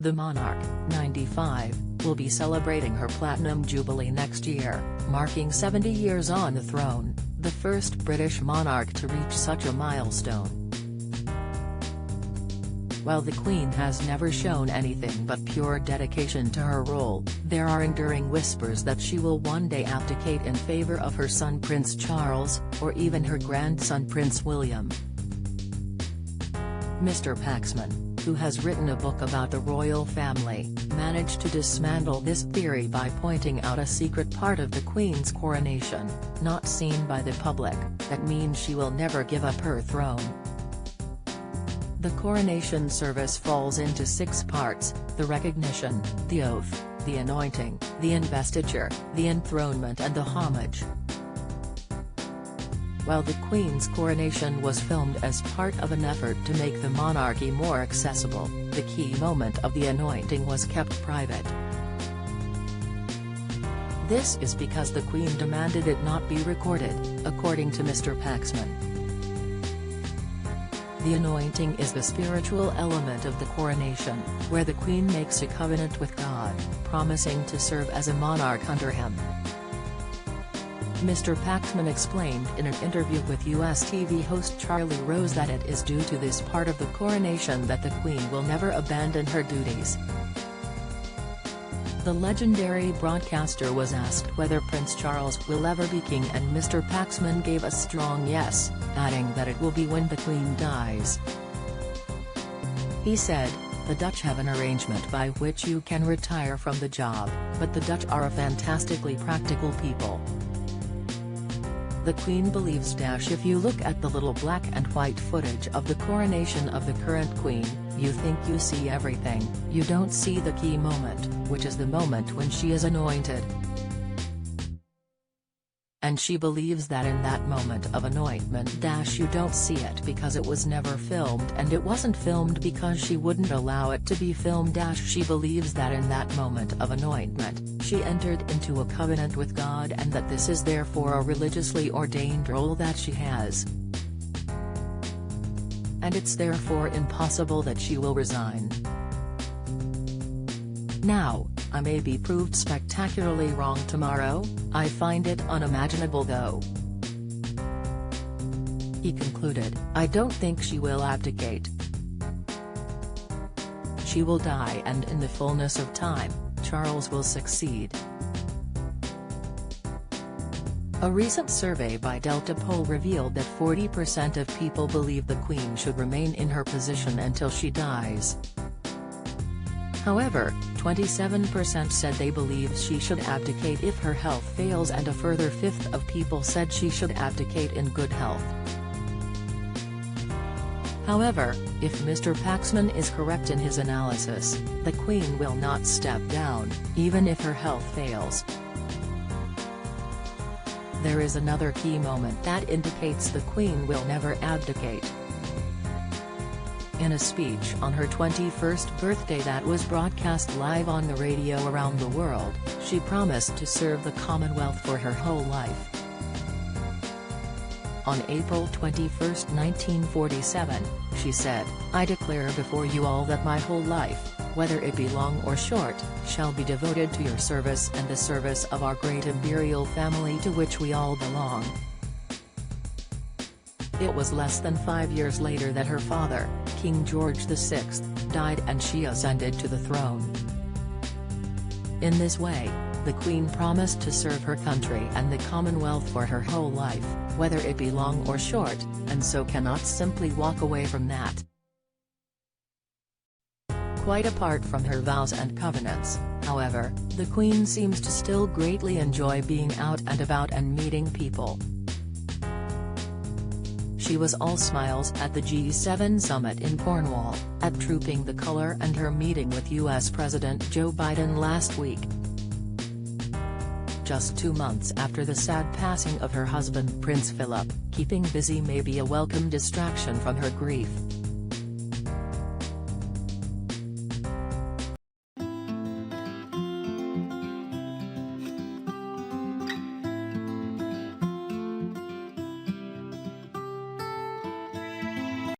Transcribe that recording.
The monarch, 95, will be celebrating her Platinum Jubilee next year, marking 70 years on the throne, the first British monarch to reach such a milestone. While the Queen has never shown anything but pure dedication to her role, there are enduring whispers that she will one day abdicate in favour of her son Prince Charles, or even her grandson Prince William. Mr. Paxman, who has written a book about the royal family, managed to dismantle this theory by pointing out a secret part of the Queen's coronation, not seen by the public, that means she will never give up her throne. The coronation service falls into 6 parts: the recognition, the oath, the anointing, the investiture, the enthronement and the homage. While the Queen's coronation was filmed as part of an effort to make the monarchy more accessible, the key moment of the anointing was kept private. This is because the Queen demanded it not be recorded, according to Mr. Paxman. The anointing is the spiritual element of the coronation, where the Queen makes a covenant with God, promising to serve as a monarch under him. Mr. Paxman explained in an interview with US TV host Charlie Rose that it is due to this part of the coronation that the Queen will never abandon her duties. The legendary broadcaster was asked whether Prince Charles will ever be king, and Mr. Paxman gave a strong yes, adding that it will be when the Queen dies. He said, "The Dutch have an arrangement by which you can retire from the job, but the Dutch are a fantastically practical people. The Queen believes if you look at the little black and white footage of the coronation of the current Queen, you think you see everything, you don't see the key moment, which is the moment when she is anointed. And she believes that in that moment of anointment you don't see it because it was never filmed, and it wasn't filmed because she wouldn't allow it to be filmed. She believes that in that moment of anointment, she entered into a covenant with God, and that this is therefore a religiously ordained role that she has. And it's therefore impossible that she will resign. Now, I may be proved spectacularly wrong tomorrow, I find it unimaginable though." He concluded, "I don't think she will abdicate. She will die, and in the fullness of time, Charles will succeed." A recent survey by Delta Poll revealed that 40% of people believe the Queen should remain in her position until she dies. However, 27% said they believe she should abdicate if her health fails, and a further fifth of people said she should abdicate in good health. However, if Mr. Paxman is correct in his analysis, the Queen will not step down, even if her health fails. There is another key moment that indicates the Queen will never abdicate. In a speech on her 21st birthday that was broadcast live on the radio around the world, she promised to serve the Commonwealth for her whole life. On April 21, 1947, she said, "I declare before you all that my whole life, whether it be long or short, shall be devoted to your service and the service of our great imperial family to which we all belong." It was less than 5 years later that her father, King George VI, died and she ascended to the throne. In this way, the Queen promised to serve her country and the Commonwealth for her whole life, whether it be long or short, and so cannot simply walk away from that. Quite apart from her vows and covenants, however, the Queen seems to still greatly enjoy being out and about and meeting people. She was all smiles at the G7 summit in Cornwall, at Trooping the Colour, and her meeting with US President Joe Biden last week. Just 2 months after the sad passing of her husband Prince Philip, keeping busy may be a welcome distraction from her grief.